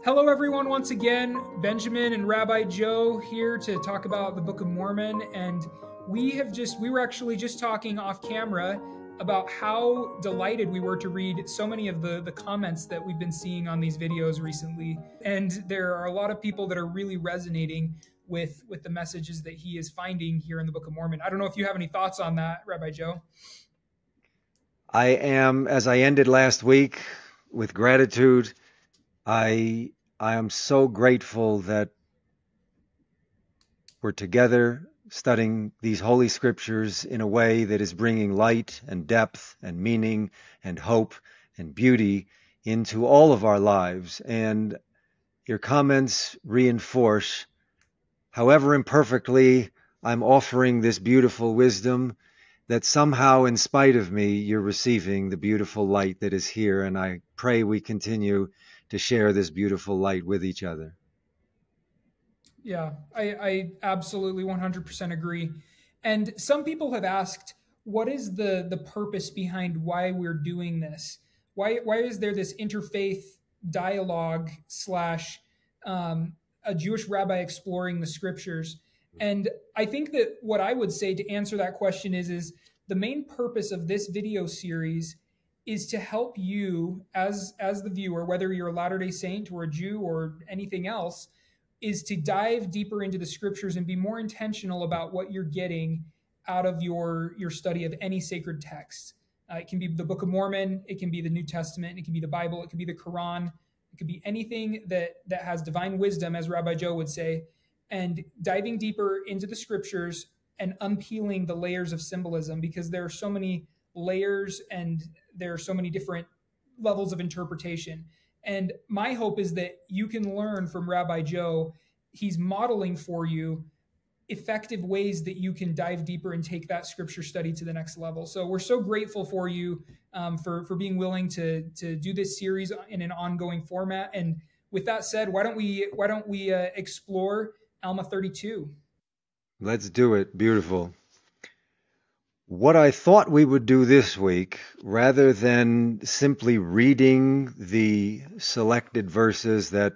Hello, everyone. Once again, Benjamin and Rabbi Joe here to talk about the Book of Mormon. And we were actually just talking off camera about how delighted we were to read so many of the comments that we've been seeing on these videos recently. And there are a lot of people that are really resonating with the messages that he is finding here in the Book of Mormon. I don't know if you have any thoughts on that, Rabbi Joe. I am, as I ended last week, with gratitude. I am so grateful that we're together studying these holy scriptures in a way that is bringing light and depth and meaning and hope and beauty into all of our lives. And your comments reinforce, however imperfectly, I'm offering this beautiful wisdom, that somehow, in spite of me, you're receiving the beautiful light that is here. And I pray we continue to share this beautiful light with each other. Yeah, I absolutely 100% agree. And some people have asked, what is the purpose behind why we're doing this? Why is there this interfaith dialogue slash a Jewish rabbi exploring the scriptures? And I think that what I would say to answer that question is the main purpose of this video series is to help you as the viewer, whether you're a Latter-day Saint or a Jew or anything else, is to dive deeper into the scriptures and be more intentional about what you're getting out of your study of any sacred text. It can be the Book of Mormon, it can be the New Testament, it can be the Bible, it can be the Quran, it could be anything that has divine wisdom, as Rabbi Joe would say, and diving deeper into the scriptures and unpeeling the layers of symbolism, because there are so many layers and there are so many different levels of interpretation. And my hope is that you can learn from Rabbi Joe. He's modeling for you effective ways that you can dive deeper and take that scripture study to the next level. So we're so grateful for you for being willing to do this series in an ongoing format. And with that said, why don't we explore Alma 32? Let's do it. Beautiful. What I thought we would do this week, rather than simply reading the selected verses that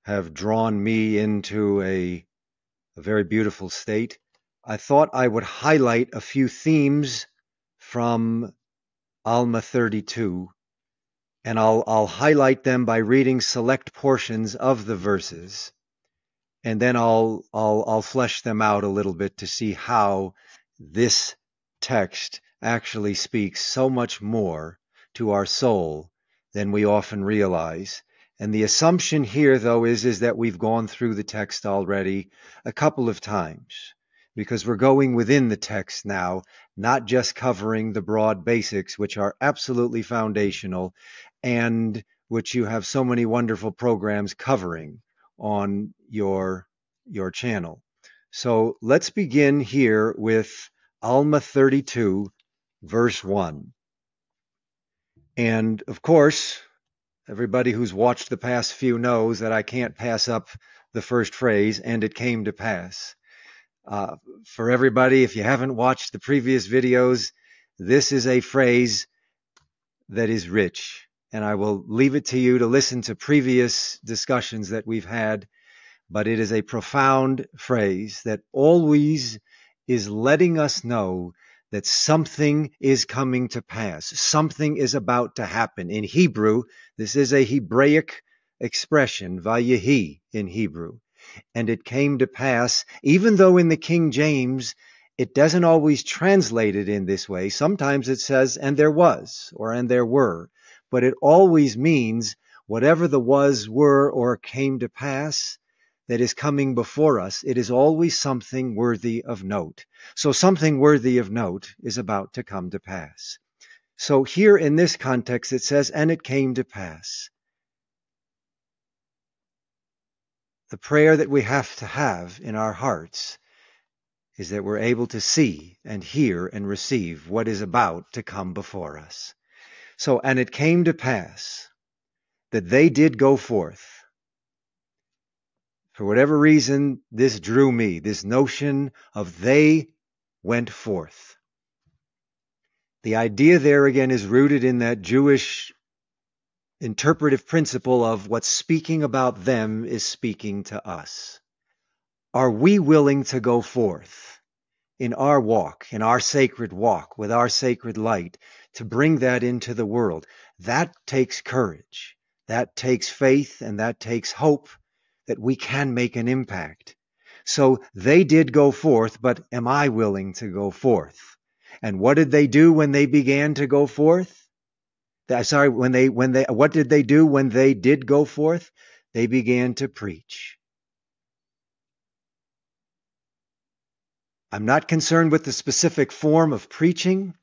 have drawn me into a very beautiful state, I thought I would highlight a few themes from Alma 32, and I'll highlight them by reading select portions of the verses, and then I'll flesh them out a little bit to see how this text actually speaks so much more to our soul than we often realize. And the assumption here, though, is that we've gone through the text already a couple of times, because we're going within the text now, not just covering the broad basics, which are absolutely foundational and which you have so many wonderful programs covering on your channel. So let's begin here with Alma 32, verse 1. And of course, everybody who's watched the past few knows that I can't pass up the first phrase, and it came to pass. For everybody, if you haven't watched the previous videos, this is a phrase that is rich. And I will leave it to you to listen to previous discussions that we've had, but it is a profound phrase that always is letting us know that something is coming to pass. Something is about to happen. In Hebrew, this is a Hebraic expression, vayehi in Hebrew. And it came to pass, even though in the King James, it doesn't always translate it in this way. Sometimes it says, and there was, or and there were. But it always means whatever the was, were, or came to pass that is coming before us, it is always something worthy of note. So something worthy of note is about to come to pass. So here in this context, it says, and it came to pass. The prayer that we have to have in our hearts is that we're able to see and hear and receive what is about to come before us. So, and it came to pass that they did go forth. For whatever reason, this drew me, this notion of they went forth. The idea there again is rooted in that Jewish interpretive principle of what speaking about them is speaking to us. Are we willing to go forth in our walk, in our sacred walk, with our sacred light, to bring that into the world? That takes courage. That takes faith, and that takes hope that we can make an impact. So they did go forth, but am I willing to go forth? And what did they do when they began to go forth? What did they do when they did go forth? They began to preach. I'm not concerned with the specific form of preaching,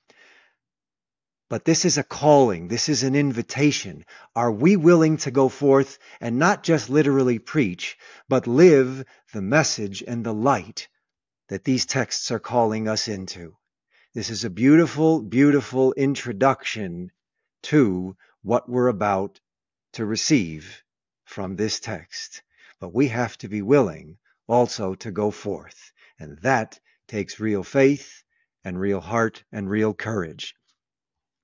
but this is a calling. This is an invitation. Are we willing to go forth and not just literally preach, but live the message and the light that these texts are calling us into? This is a beautiful, beautiful introduction to what we're about to receive from this text. But we have to be willing also to go forth. And that takes real faith and real heart and real courage.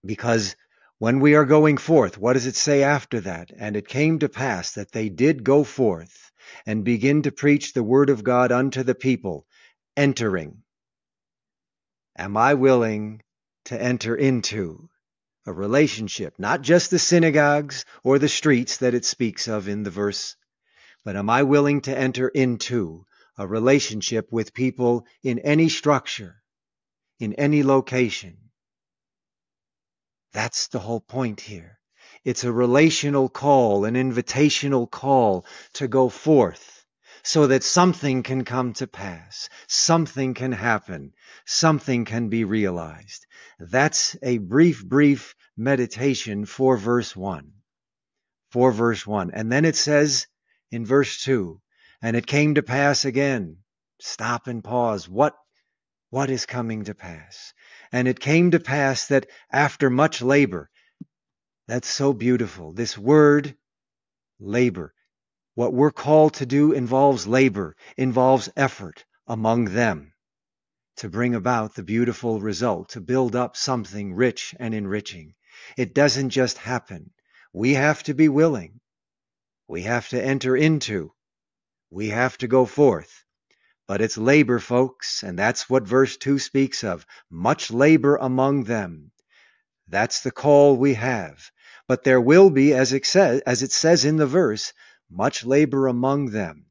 Because when we are going forth, what does it say after that? And it came to pass that they did go forth and begin to preach the word of God unto the people, entering. Am I willing to enter into a relationship, not just the synagogues or the streets that it speaks of in the verse, but am I willing to enter into a relationship with people in any structure, in any location? That's the whole point here. It's a relational call, an invitational call to go forth so that something can come to pass, something can happen, something can be realized. That's a brief meditation for verse 1. For verse 1. And then it says in verse 2, and it came to pass again. Stop and pause. What is coming to pass? And it came to pass that after much labor, that's so beautiful. This word, labor. What we're called to do involves labor, involves effort among them to bring about the beautiful result, to build up something rich and enriching. It doesn't just happen. We have to be willing. We have to enter into. We have to go forth. But it's labor, folks, and that's what verse 2 speaks of. Much labor among them. That's the call we have. But there will be, as it says in the verse, much labor among them,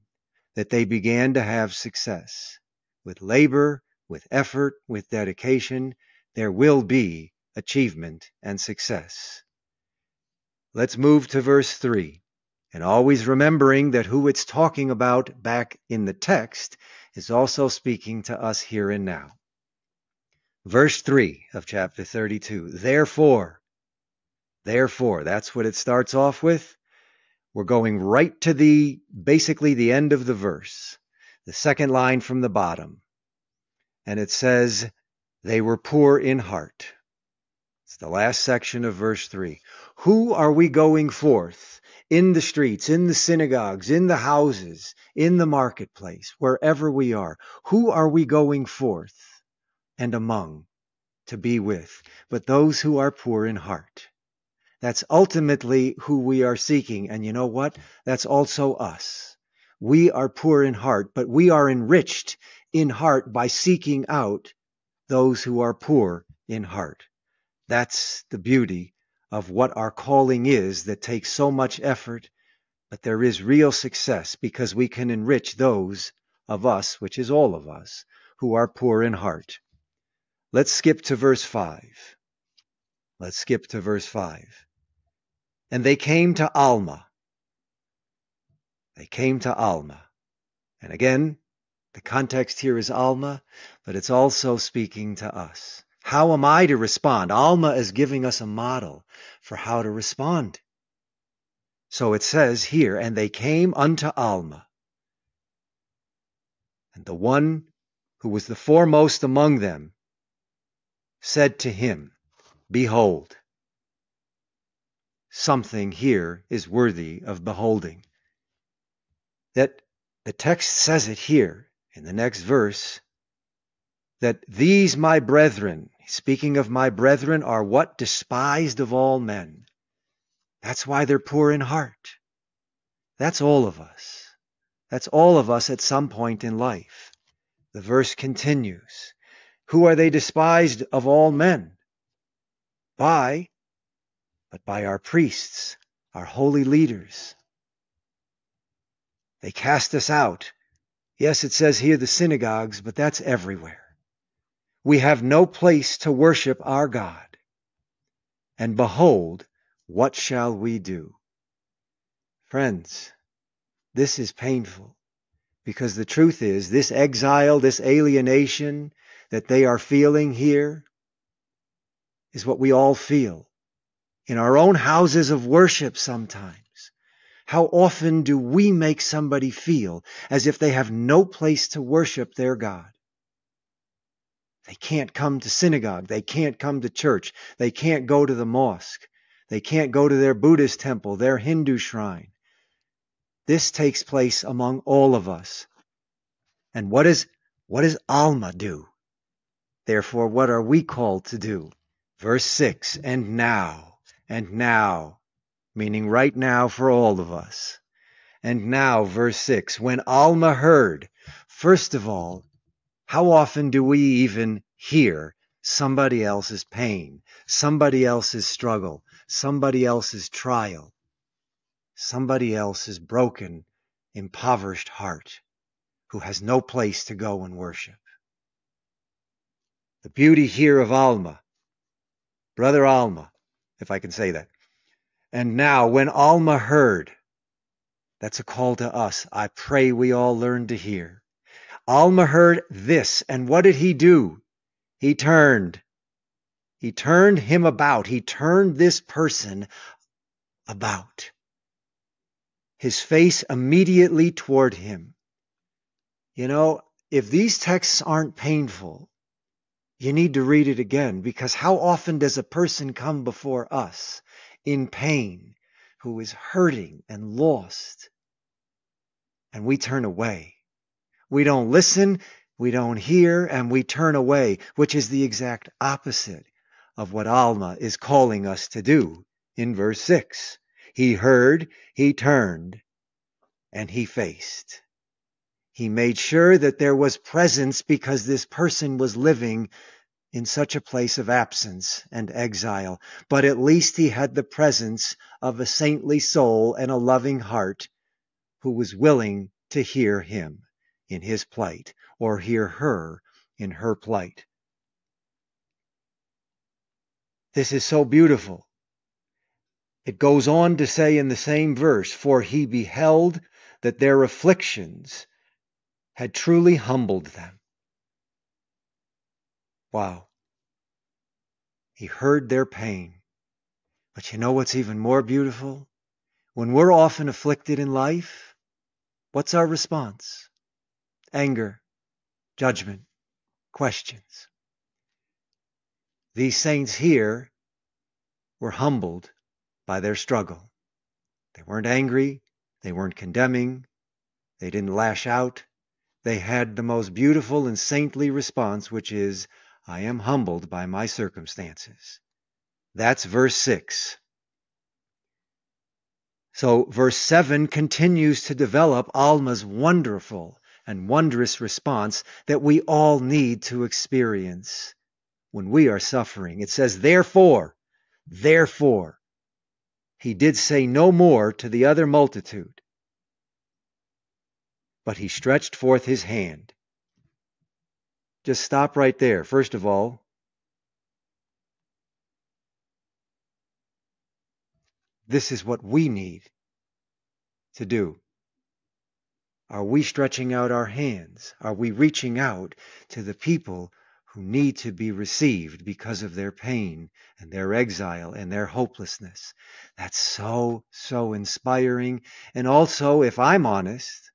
that they began to have success. With labor, with effort, with dedication, there will be achievement and success. Let's move to verse 3. And always remembering that who it's talking about back in the text is also speaking to us here and now. Verse 3 of chapter 32. Therefore, that's what it starts off with. We're going right to basically the end of the verse, the second line from the bottom. And it says, they were poor in heart. It's the last section of verse 3. Who are we going forth in the streets, in the synagogues, in the houses, in the marketplace, wherever we are? Who are we going forth and among to be with? But those who are poor in heart. That's ultimately who we are seeking. And you know what? That's also us. We are poor in heart, but we are enriched in heart by seeking out those who are poor in heart. That's the beauty of what our calling is that takes so much effort, but there is real success because we can enrich those of us, which is all of us, who are poor in heart. Let's skip to verse 5. And they came to Alma. And again, the context here is Alma, but it's also speaking to us. How am I to respond? Alma is giving us a model for how to respond. So it says here, and they came unto Alma. And the one who was the foremost among them said to him, behold. Something here is worthy of beholding. That the text says it here in the next verse, that these my brethren, speaking of my brethren, are what? Despised of all men. That's why they're poor in heart. That's all of us. That's all of us at some point in life. The verse continues. Who are they despised of all men? But by our priests, our holy leaders. They cast us out. Yes, it says here the synagogues, but that's everywhere. We have no place to worship our God. And behold, what shall we do? Friends, this is painful, because the truth is, this exile, this alienation that they are feeling here is what we all feel in our own houses of worship sometimes. How often do we make somebody feel as if they have no place to worship their God? They can't come to synagogue. They can't come to church. They can't go to the mosque. They can't go to their Buddhist temple, their Hindu shrine. This takes place among all of us. And what does Alma do? Therefore, what are we called to do? Verse 6, and now, meaning right now for all of us. And now, verse 6, when Alma heard, first of all, how often do we even hear somebody else's pain, somebody else's struggle, somebody else's trial, somebody else's broken, impoverished heart who has no place to go and worship? The beauty here of Alma, Brother Alma, if I can say that. And now, when Alma heard, that's a call to us. I pray we all learn to hear. Alma heard this, and what did he do? He turned. He turned him about. He turned this person about. His face immediately toward him. You know, if these texts aren't painful, you need to read it again, because how often does a person come before us in pain, who is hurting and lost, and we turn away? We don't listen, we don't hear, and we turn away, which is the exact opposite of what Alma is calling us to do in verse 6. He heard, he turned, and he faced. He made sure that there was presence, because this person was living in such a place of absence and exile. But at least he had the presence of a saintly soul and a loving heart who was willing to hear him in his plight, or hear her in her plight. This is so beautiful. It goes on to say in the same verse, for he beheld that their afflictions had truly humbled them. Wow. He heard their pain. But you know what's even more beautiful? When we're often afflicted in life, what's our response? Anger, judgment, questions. These saints here were humbled by their struggle. They weren't angry. They weren't condemning. They didn't lash out. They had the most beautiful and saintly response, which is, I am humbled by my circumstances. That's verse 6. So verse 7 continues to develop Alma's wonderful and wondrous response that we all need to experience when we are suffering. It says, therefore, he did say no more to the other multitude, but he stretched forth his hand. Just stop right there. First of all, this is what we need to do. Are we stretching out our hands? Are we reaching out to the people who need to be received because of their pain and their exile and their hopelessness? That's so, so inspiring. And also, if I'm honest,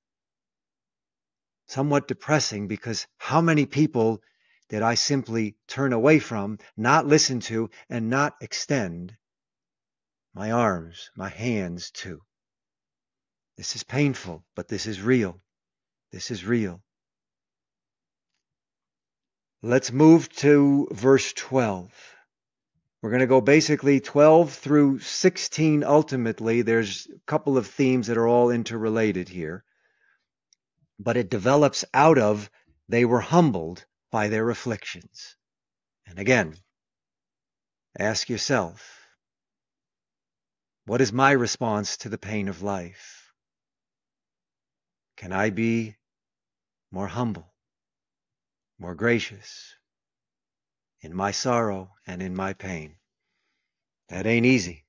somewhat depressing, because how many people did I simply turn away from, not listen to, and not extend my arms, my hands to? This is painful, but this is real. This is real. Let's move to verse 12. We're going to go basically 12 through 16 ultimately. There's a couple of themes that are all interrelated here. But it develops out of they were humbled by their afflictions. And again, ask yourself, what is my response to the pain of life? Can I be more humble, more gracious in my sorrow and in my pain? That ain't easy.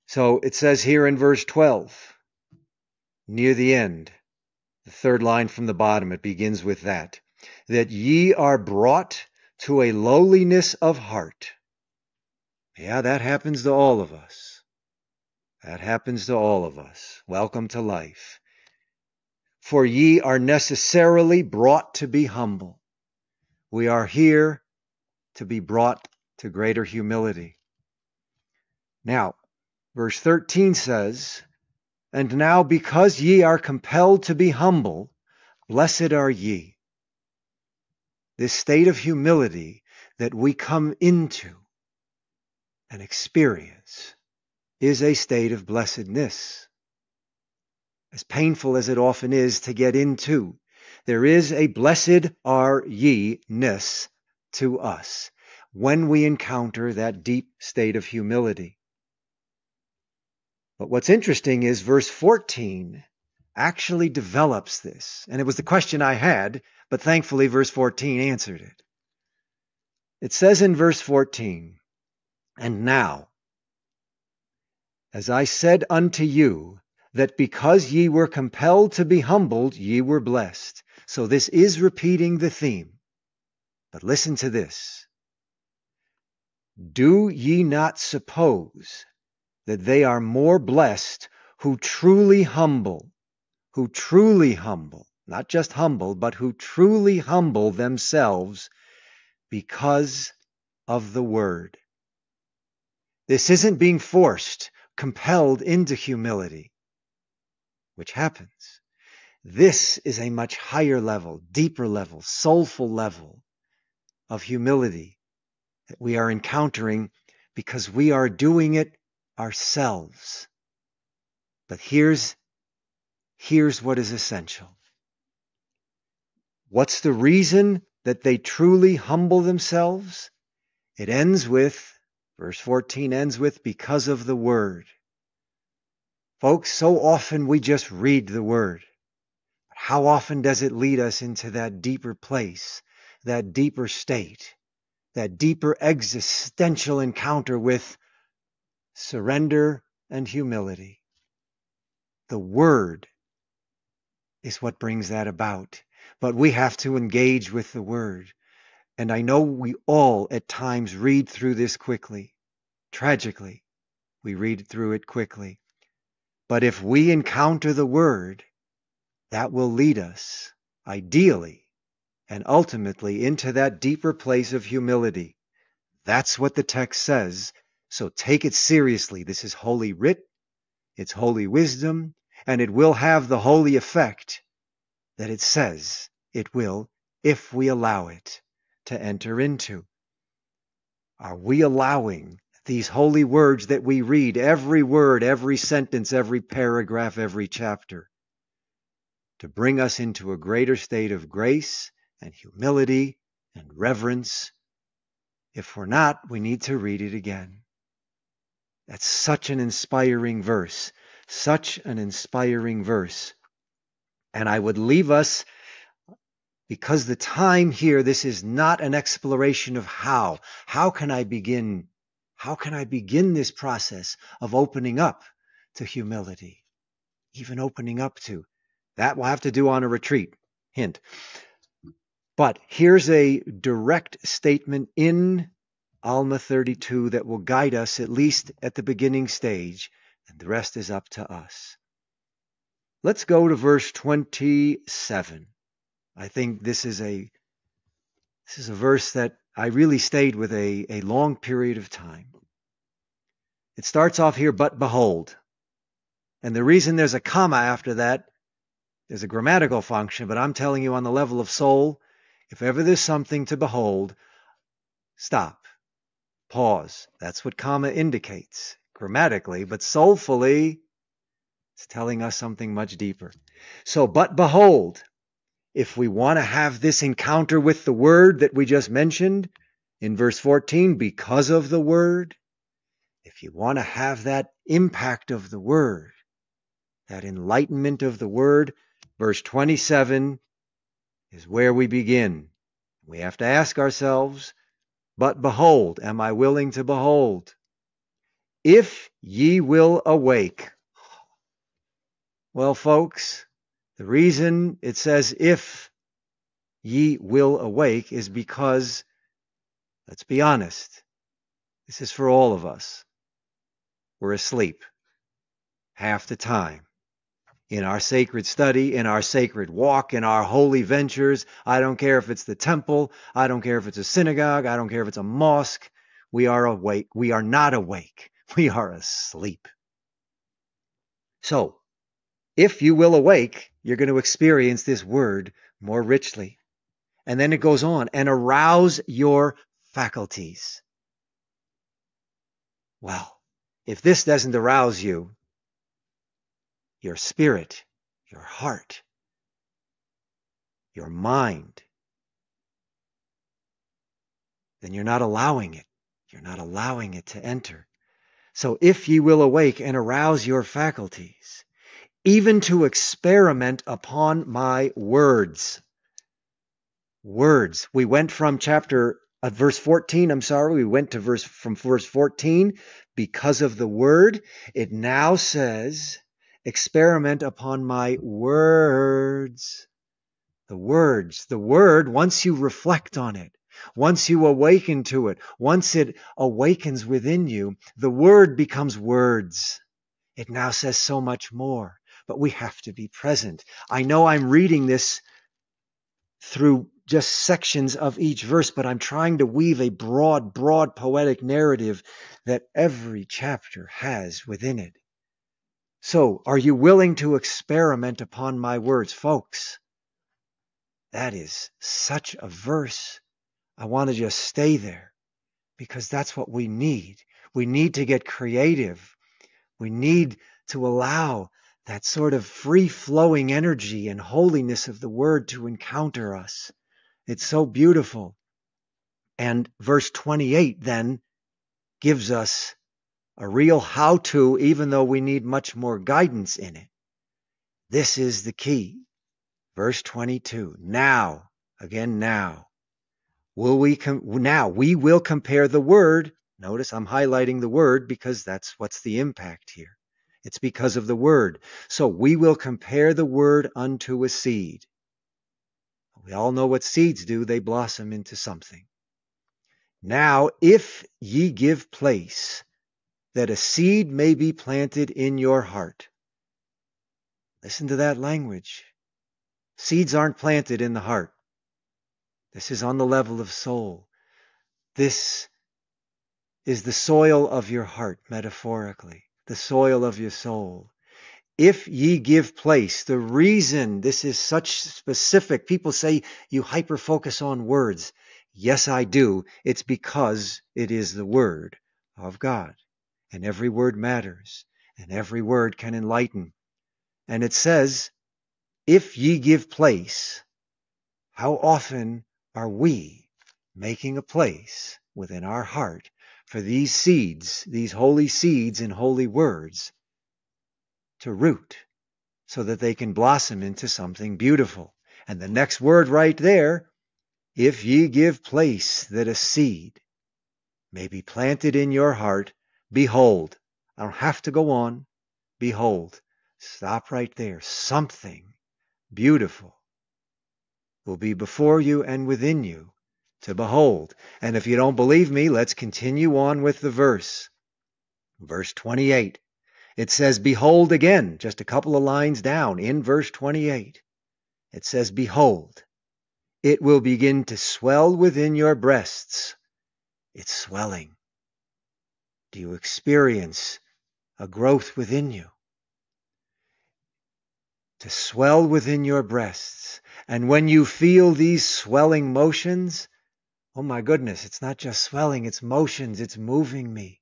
So it says here in verse 12, near the end, the third line from the bottom, it begins with that ye are brought to a lowliness of heart. Yeah, that happens to all of us. That happens to all of us. Welcome to life. For ye are necessarily brought to be humble. We are here to be brought to greater humility. Now, verse 13 says, and now because ye are compelled to be humble, blessed are ye. This state of humility that we come into and experience is a state of blessedness. As painful as it often is to get into, there is a blessed are ye-ness to us when we encounter that deep state of humility. But what's interesting is verse 14 actually develops this. And it was the question I had, but thankfully verse 14 answered it. It says in verse 14, and now, as I said unto you, that because ye were compelled to be humbled, ye were blessed. So this is repeating the theme. But listen to this. Do ye not suppose that they are more blessed who truly humble, not just humble, but who truly humble themselves because of the word? This isn't being forced, compelled into humility, which happens. This is a much higher level, deeper level, soulful level of humility that we are encountering because we are doing it ourselves. But here's what is essential. What's the reason that they truly humble themselves? It ends with, verse 14 ends with, because of the word. Folks, so often we just read the word. How often does it lead us into that deeper place, that deeper state, that deeper existential encounter with surrender and humility? The word is what brings that about. But we have to engage with the word. And I know we all at times read through this quickly. Tragically, we read through it quickly. But if we encounter the word, that will lead us, ideally, and ultimately into that deeper place of humility. That's what the text says. So take it seriously. This is holy writ, it's holy wisdom, and it will have the holy effect that it says it will if we allow it to enter into. Are we allowing these holy words that we read, every word, every sentence, every paragraph, every chapter, to bring us into a greater state of grace and humility and reverence? If we're not, we need to read it again. That's such an inspiring verse. Such an inspiring verse. And I would leave us, because the time here, this is not an exploration of how. How can I begin this process of opening up to humility? Even opening up to. That we'll have to do on a retreat. Hint. But here's a direct statement in Alma 32 that will guide us, at least at the beginning stage, and the rest is up to us. Let's go to verse 27. I think this is a verse that I really stayed with a long period of time. It starts off here, but behold. And the reason there's a comma after that, there's a grammatical function, but I'm telling you on the level of soul, if ever there's something to behold, stop. Pause. That's what comma indicates grammatically, but soulfully, it's telling us something much deeper. So, but behold, if we want to have this encounter with the Word that we just mentioned in verse 14, because of the Word, if you want to have that impact of the Word, that enlightenment of the Word, verse 27 is where we begin. We have to ask ourselves, but behold, am I willing to behold? If ye will awake. Well, folks, the reason it says if ye will awake is because, let's be honest, this is for all of us. We're asleep half the time. In our sacred study, in our sacred walk, in our holy ventures, I don't care if it's the temple, I don't care if it's a synagogue, I don't care if it's a mosque, we are awake. We are not awake. We are asleep. So, if you will awake, you're going to experience this word more richly. And then it goes on, and arouse your faculties. Well, if this doesn't arouse you, your spirit, your heart, your mind, then you're not allowing it. You're not allowing it to enter. So if ye will awake and arouse your faculties, even to experiment upon my words. Words. We went from verse 14, we went to from verse 14, because of the word. It now says, experiment upon my words. The words. The word, once you reflect on it, once you awaken to it, once it awakens within you, the word becomes words. It now says so much more, but we have to be present. I know I'm reading this through just sections of each verse, but I'm trying to weave a broad poetic narrative that every chapter has within it. So, are you willing to experiment upon my words, folks? That is such a verse. I want to just stay there because that's what we need. We need to get creative. We need to allow that sort of free-flowing energy and holiness of the word to encounter us. It's so beautiful. And verse 28 then gives us a real how-to, even though we need much more guidance in it. This is the key. Verse 22. Now, again now, we will compare the word. Notice I'm highlighting the word because that's what's the impact here. It's because of the word. So we will compare the word unto a seed. We all know what seeds do. They blossom into something. Now, if ye give place that a seed may be planted in your heart. Listen to that language. Seeds aren't planted in the heart. This is on the level of soul. This is the soil of your heart, metaphorically, the soil of your soul. If ye give place, the reason this is such specific, people say you hyper-focus on words. Yes, I do. It's because it is the word of God. And every word matters. And every word can enlighten. And it says, if ye give place, how often are we making a place within our heart for these seeds, these holy seeds and holy words, to root so that they can blossom into something beautiful? And the next word right there, if ye give place that a seed may be planted in your heart, behold. I don't have to go on. Behold. Stop right there. Something beautiful will be before you and within you to behold. And if you don't believe me, let's continue on with the verse. Verse 28. It says, behold again, just a couple of lines down in verse 28. It says, behold, it will begin to swell within your breasts. It's swelling. Do you experience a growth within you? To swell within your breasts. And when you feel these swelling motions, Oh my goodness, it's not just swelling, it's motions, it's moving me.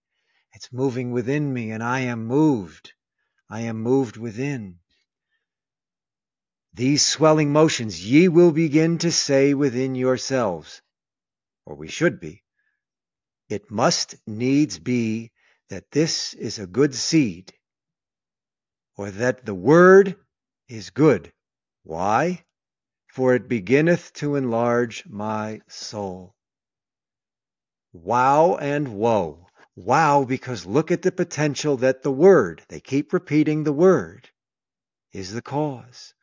It's moving within me, and I am moved. I am moved within. These swelling motions ye will begin to say within yourselves, or we should be, it must needs be that this is a good seed, or that the word is good. Why? For it beginneth to enlarge my soul. Wow and woe. Wow, because look at the potential that the word, they keep repeating the word, is the cause.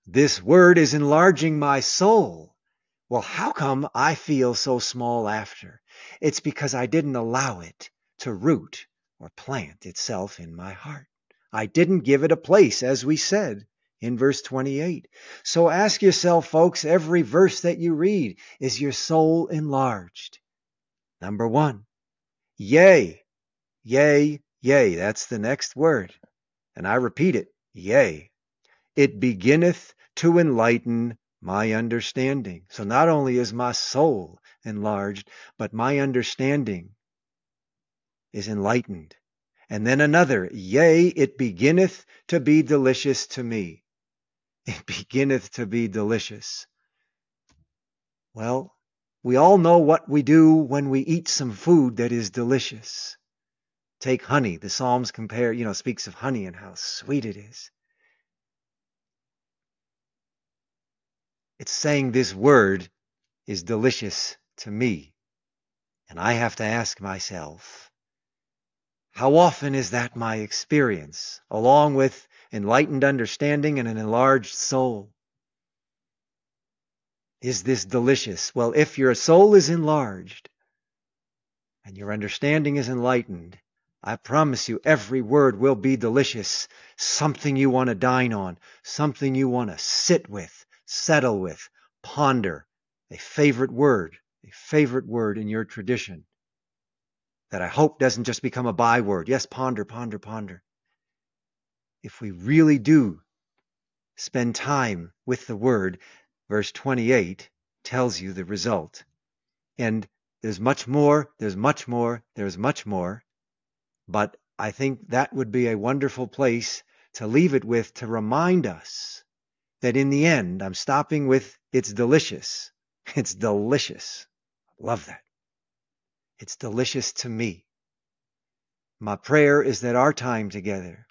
This word is enlarging my soul. Well, how come I feel so small after? It's because I didn't allow it to root or plant itself in my heart. I didn't give it a place, as we said in verse 28. So ask yourself, folks, every verse that you read, is your soul enlarged? Number one, yea, yea, yea. That's the next word. And I repeat it, yea. It beginneth to enlighten my understanding. So not only is my soul enlarged, but my understanding is enlightened. And then another, yea, it beginneth to be delicious to me. It beginneth to be delicious. Well, we all know what we do when we eat some food that is delicious. Take honey. The Psalms speaks of honey and how sweet it is. It's saying this word is delicious to me. And I have to ask myself, how often is that my experience, along with enlightened understanding and an enlarged soul? Is this delicious? Well, if your soul is enlarged and your understanding is enlightened, I promise you every word will be delicious, something you want to dine on, something you want to sit with, settle with, ponder, a favorite word in your tradition that I hope doesn't just become a byword. Yes, ponder, ponder, ponder. If we really do spend time with the word, verse 28 tells you the result. And there's much more, there's much more, there's much more. But I think that would be a wonderful place to leave it with, to remind us that in the end, I'm stopping with it's delicious. It's delicious. Love that. It's delicious to me. My prayer is that our time together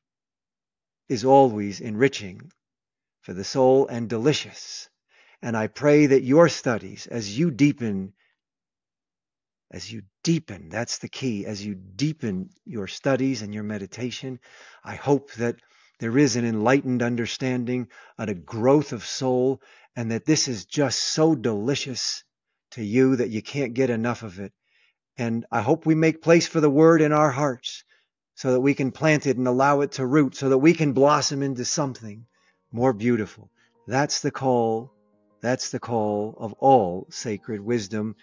is always enriching for the soul and delicious. And I pray that your studies, as you deepen, that's the key, as you deepen your studies and your meditation, I hope that there is an enlightened understanding and a growth of soul, and that this is just so delicious to you that you can't get enough of it. And I hope we make place for the word in our hearts so that we can plant it and allow it to root, so that we can blossom into something more beautiful. That's the call of all sacred wisdom,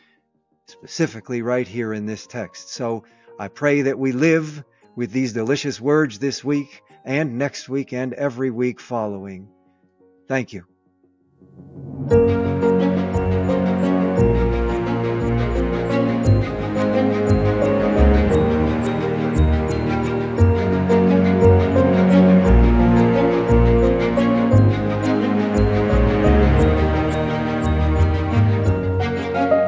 specifically right here in this text. So I pray that we live with these delicious words this week and next week and every week following. Thank you.